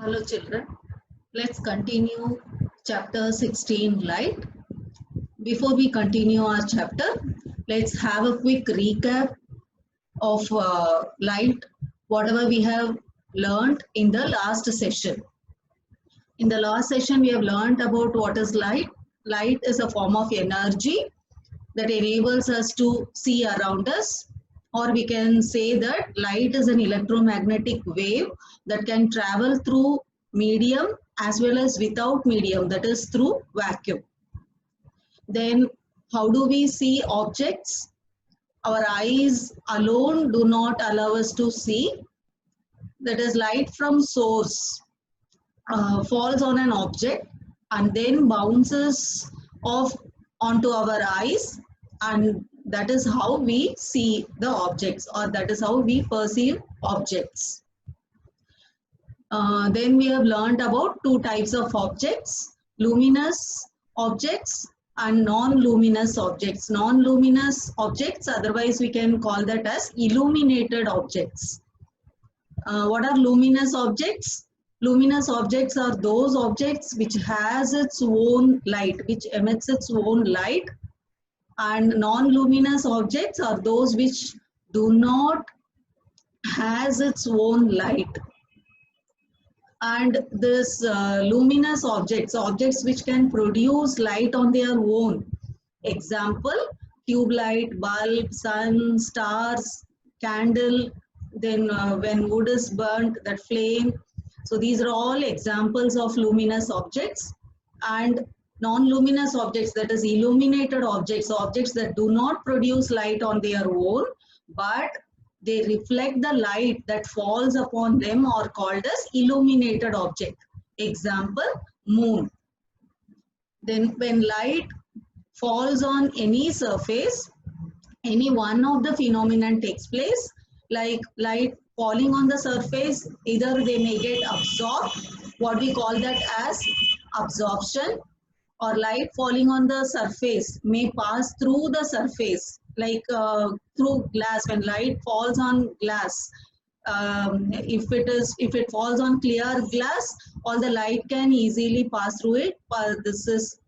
Hello children, let's continue chapter 16 light. Before we continue our chapter, let's have a quick recap of light, whatever we have learned in the last session. In the last session, we have learned about what is light. Light is a form of energy that enables us to see around us, or we can say that light is an electromagnetic wave that can travel through medium as well as without medium, that is through vacuum. Then how do we see objects? Our eyes alone do not allow us to see. That is, light from source falls on an object and then bounces off onto our eyes, and that is how we see the objects, or that is how we perceive objects. Then we have learned about two types of objects: luminous objects and non-luminous objects. Non-luminous objects, otherwise we can call that as illuminated objects. What are luminous objects? Luminous objects are those objects which has its own light, which emits its own light, and non-luminous objects are those which do not has its own light. And this luminous objects, objects which can produce light on their own. Example, tube light, bulb, sun, stars, candle, then when wood is burnt, that flame. So these are all examples of luminous objects. And non-luminous objects, that is illuminated objects, objects that do not produce light on their own, but they reflect the light that falls upon them, are called as illuminated object. Example, moon. Then when light falls on any surface, any one of the phenomenon takes place, like light falling on the surface, either they may get absorbed, what we call that as absorption, or light falling on the surface may pass through the surface, like through glass. When light falls on glass, if it falls on clear glass, all the light can easily pass through it. This is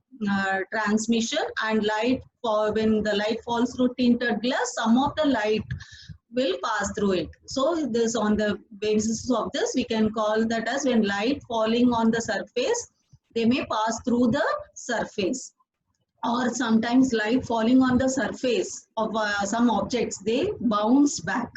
transmission. And light, when the light falls through tinted glass, some of the light will pass through it. So this, on the basis of this, we can call that as when light falling on the surface, they may pass through the surface. Or sometimes light falling on the surface of some objects, they bounce back.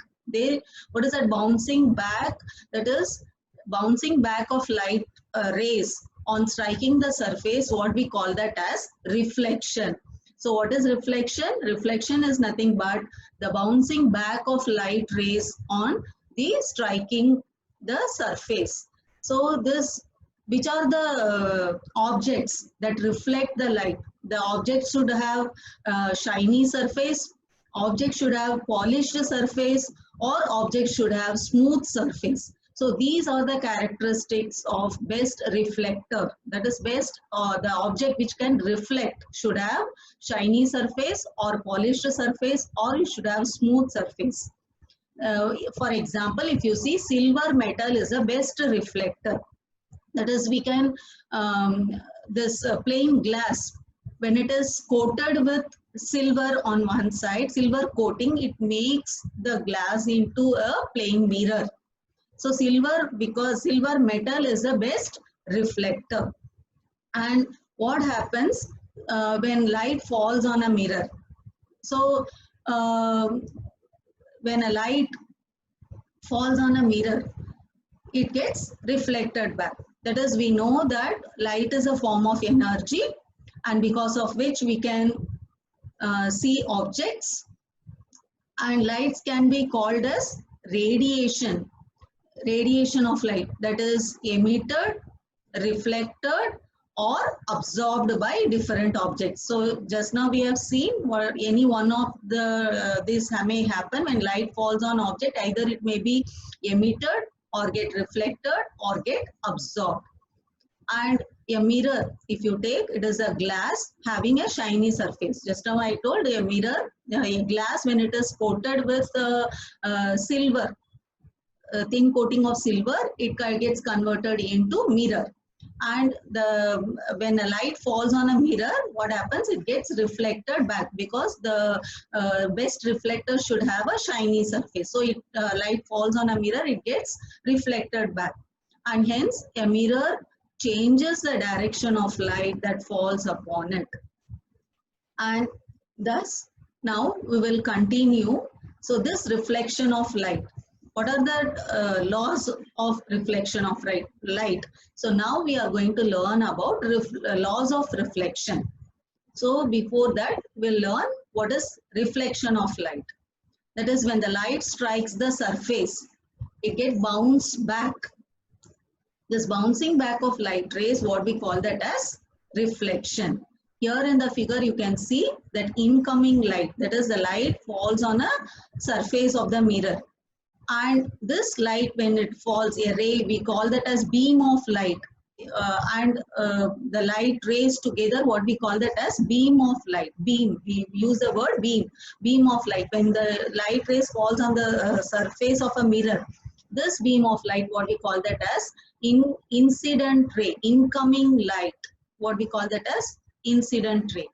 What is that bouncing back? That is bouncing back of light rays on striking the surface, what we call that as reflection. So what is reflection? Reflection is nothing but the bouncing back of light rays on the striking the surface. So this, which are the objects that reflect the light? The object should have shiny surface, object should have polished surface, or object should have smooth surface. So these are the characteristics of best reflector. That is, best the object which can reflect should have shiny surface or polished surface, or it should have smooth surface. For example, if you see, silver metal is the best reflector. That is, we can, this plain glass, when it is coated with silver on one side, silver coating, it makes the glass into a plain mirror. So silver, because silver metal is the best reflector. And what happens when light falls on a mirror? So when a light falls on a mirror, it gets reflected back. That is, we know that light is a form of energy, and because of which we can see objects, and lights can be called as radiation. Radiation of light, that is emitted, reflected, or absorbed by different objects. So just now we have seen what any one of the this may happen when light falls on object. Either it may be emitted, or get reflected, or get absorbed. And a mirror, if you take, it is a glass having a shiny surface. Just now I told, a mirror, a glass, when it is coated with silver, thin coating of silver, it gets converted into mirror. And when a light falls on a mirror, what happens? It gets reflected back, because the best reflector should have a shiny surface. So if light falls on a mirror, it gets reflected back, and hence a mirror changes the direction of light that falls upon it. And thus now we will continue. So this reflection of light, what are the laws of reflection of light? So now we are going to learn about laws of reflection. So before that, we'll learn what is reflection of light. That is, when the light strikes the surface, it gets bounced back. This bouncing back of light rays, what we call that as reflection. Here in the figure, you can see that incoming light, that is the light falls on a surface of the mirror. And this light, when it falls, a ray, we call that as beam of light. The light rays together, what we call that as beam of light. Beam, we use the word beam, beam of light. When the light rays falls on the surface of a mirror, this beam of light, what we call that as incident ray, incoming light, what we call that as incident ray.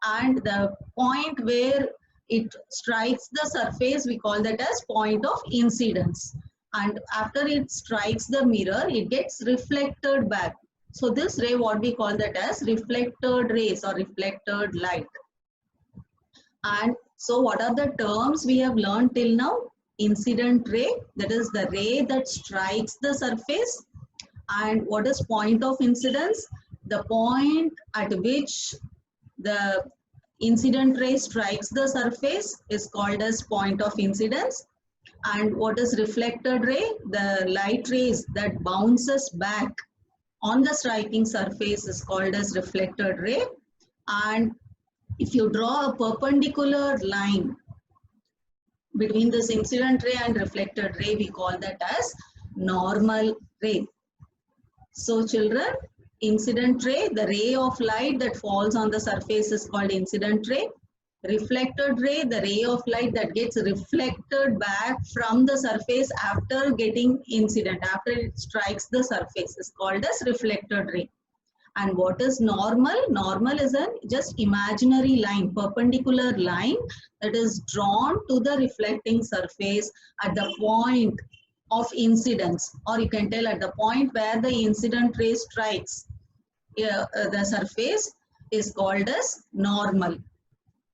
And the point where it strikes the surface, we call that as point of incidence. And after it strikes the mirror, it gets reflected back. So this ray, what we call that as reflected rays or reflected light. And so what are the terms we have learned till now? Incident ray, that is the ray that strikes the surface. And what is point of incidence? The point at which the incident ray strikes the surface is called as point of incidence. And what is reflected ray? The light rays that bounces back on the striking surface is called as reflected ray. And if you draw a perpendicular line between this incident ray and reflected ray, we call that as normal ray. So children, incident ray, the ray of light that falls on the surface is called incident ray. Reflected ray, the ray of light that gets reflected back from the surface after getting incident, after it strikes the surface, is called as reflected ray. And what is normal? Normal is a just imaginary line, perpendicular line that is drawn to the reflecting surface at the point of incidence, or you can tell at the point where the incident ray strikes the surface is called as normal.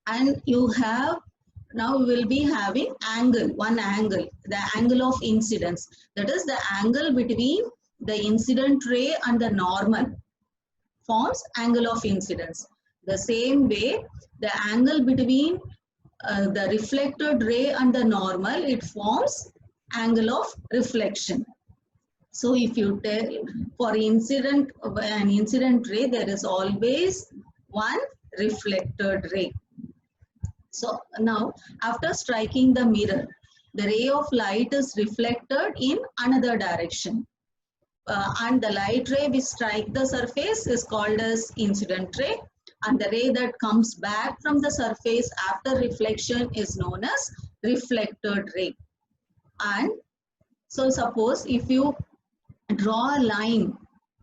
And you have, now we will be having angle, one angle, the angle of incidence. That is the angle between the incident ray and the normal forms angle of incidence. The same way, the angle between the reflected ray and the normal, it forms angle of reflection. So if you tell for an incident ray, there is always one reflected ray. So now after striking the mirror, the ray of light is reflected in another direction. And the light ray which strikes the surface is called as incident ray. And the ray that comes back from the surface after reflection is known as reflected ray. And so suppose if you draw a line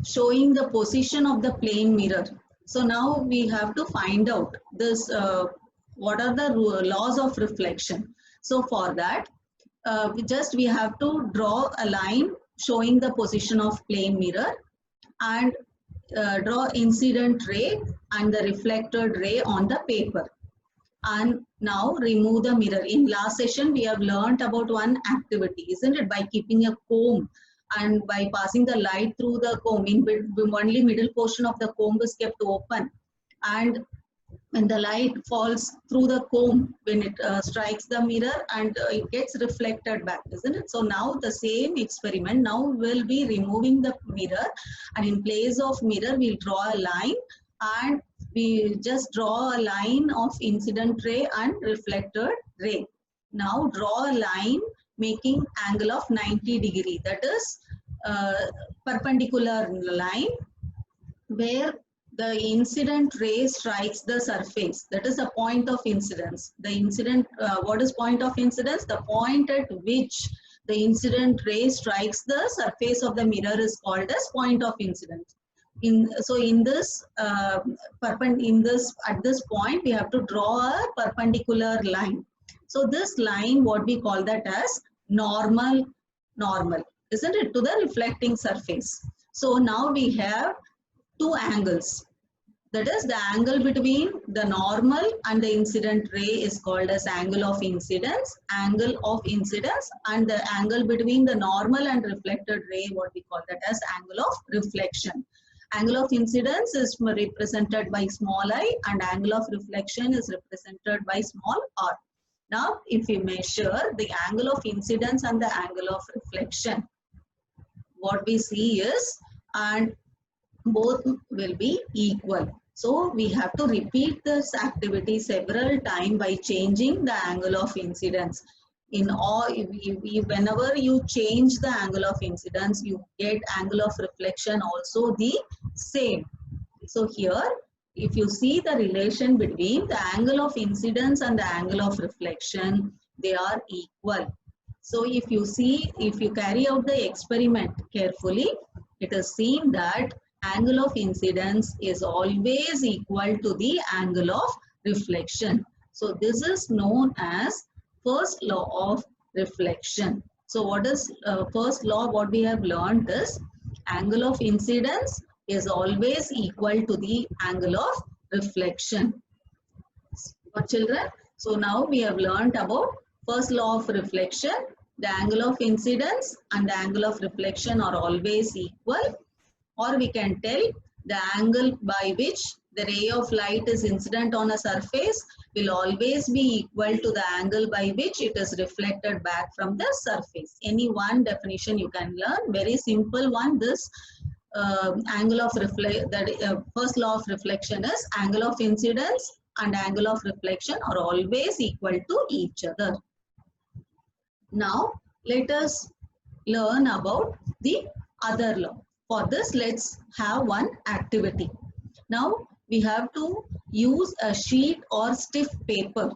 showing the position of the plane mirror. So now we have to find out this, what are the laws of reflection. So for that, we have to draw a line showing the position of plane mirror and draw incident ray and the reflected ray on the paper. And now remove the mirror. In last session, we have learnt about one activity, isn't it? By keeping a comb and by passing the light through the comb, in only middle portion of the comb is kept open. And when the light falls through the comb, when it strikes the mirror and it gets reflected back, isn't it? So now the same experiment, now we'll be removing the mirror, and in place of mirror, we'll draw a line, and we just draw a line of incident ray and reflected ray. Now draw a line making angle of 90 degree, that is perpendicular line where the incident ray strikes the surface. That is a point of incidence. The incident, what is point of incidence? The point at which the incident ray strikes the surface of the mirror is called as point of incidence. In this at this point we have to draw a perpendicular line. So this line, what we call that as normal, isn't it, to the reflecting surface. So now we have two angles. That is, the angle between the normal and the incident ray is called as angle of incidence, and the angle between the normal and reflected ray, what we call that as angle of reflection. Angle of incidence is represented by small I and angle of reflection is represented by small r. Now, if we measure the angle of incidence and the angle of reflection, what we see is, and both will be equal. So we have to repeat this activity several times by changing the angle of incidence. In all, whenever you change the angle of incidence, you get angle of reflection also the same. So here, if you see the relation between the angle of incidence and the angle of reflection, they are equal. So if you carry out the experiment carefully, it is seen that angle of incidence is always equal to the angle of reflection. So this is known as first law of reflection. So what is first law? What we have learned is angle of incidence is always equal to the angle of reflection. For children, so now we have learned about first law of reflection. The angle of incidence and the angle of reflection are always equal. Or we can tell the angle by which the ray of light is incident on a surface will always be equal to the angle by which it is reflected back from the surface. Any one definition you can learn, very simple one. This angle of first law of reflection is angle of incidence and angle of reflection are always equal to each other. Now let us learn about the other law. For this, let's have one activity. Now we have to use a sheet or stiff paper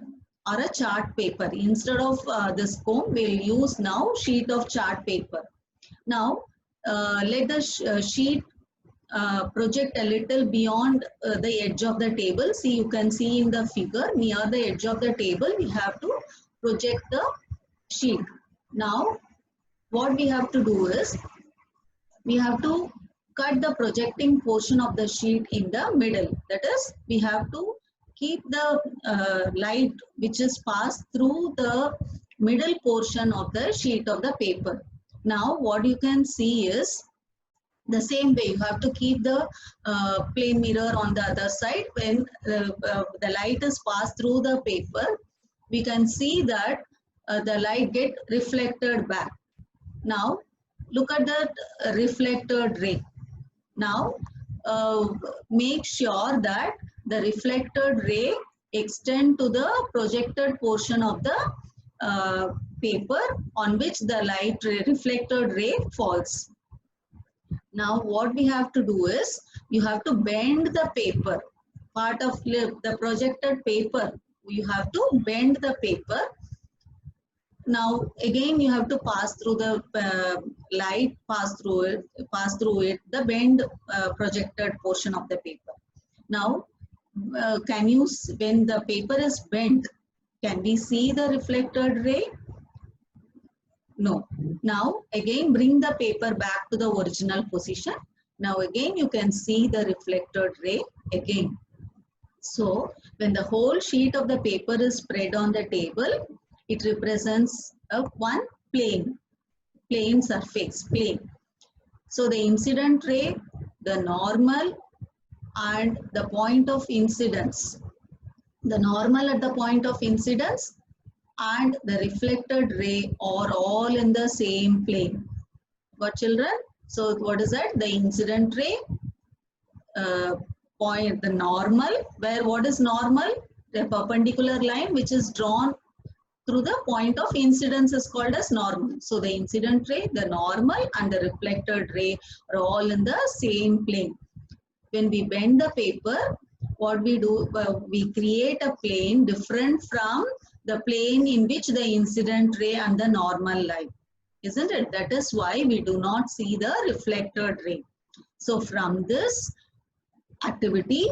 or a chart paper. Instead of this comb, we'll use now sheet of chart paper. Now let the sheet project a little beyond the edge of the table. See, you can see in the figure, near the edge of the table, we have to project the sheet. Now what we have to do is, we have to cut the projecting portion of the sheet in the middle. That is, we have to keep the light which is passed through the middle portion of the sheet of the paper. Now what you can see is, the same way you have to keep the plane mirror on the other side. When the light is passed through the paper, we can see that the light get reflected back. Now look at the reflected ray. Now make sure that the reflected ray extend to the projected portion of the paper on which the light reflected ray falls. Now what we have to do is, you have to bend the paper, part of the projected paper, you have to bend the paper. Now again you have to pass through the light, pass through it, the bend projected portion of the paper. Now when the paper is bent, can we see the reflected ray? No. Now again bring the paper back to the original position. Now again you can see the reflected ray again. So when the whole sheet of the paper is spread on the table, it represents one plane surface, plane. So the incident ray, the normal and the point of incidence, the normal at the point of incidence and the reflected ray are all in the same plane. Got children? So what is that? The incident ray, point, the normal, where what is normal? The perpendicular line which is drawn through the point of incidence is called as normal. So the incident ray, the normal and the reflected ray are all in the same plane. When we bend the paper, what we do, we create a plane different from the plane in which the incident ray and the normal lie. isn't it? That is why we do not see the reflected ray. So from this activity,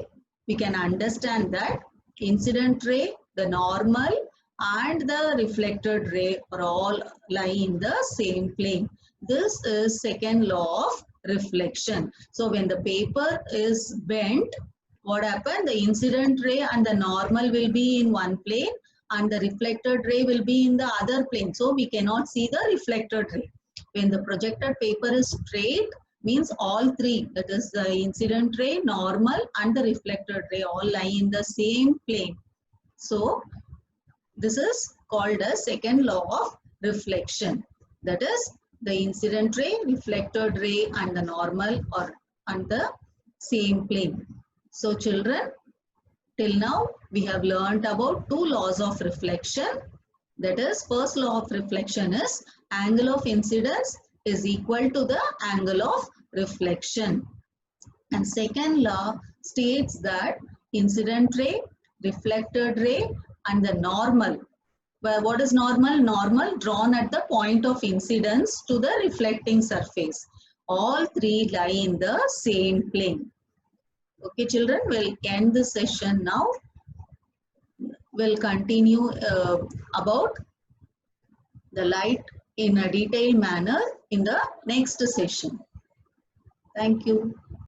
we can understand that incident ray, the normal and the reflected ray are all lie in the same plane. This is second law of reflection. So when the paper is bent, what happened? The incident ray and the normal will be in one plane and the reflected ray will be in the other plane. So we cannot see the reflected ray. When the projected paper is straight, means all three, that is the incident ray, normal and the reflected ray all lie in the same plane. So this is called as second law of reflection. That is the incident ray, reflected ray and the normal are on the same plane. So children, till now we have learned about two laws of reflection. That is, first law of reflection is angle of incidence is equal to the angle of reflection. And second law states that incident ray, reflected ray and the normal. Well, what is normal? Normal drawn at the point of incidence to the reflecting surface. All three lie in the same plane. Okay children, we'll end this session now. We'll continue about the light in a detailed manner in the next session. Thank you.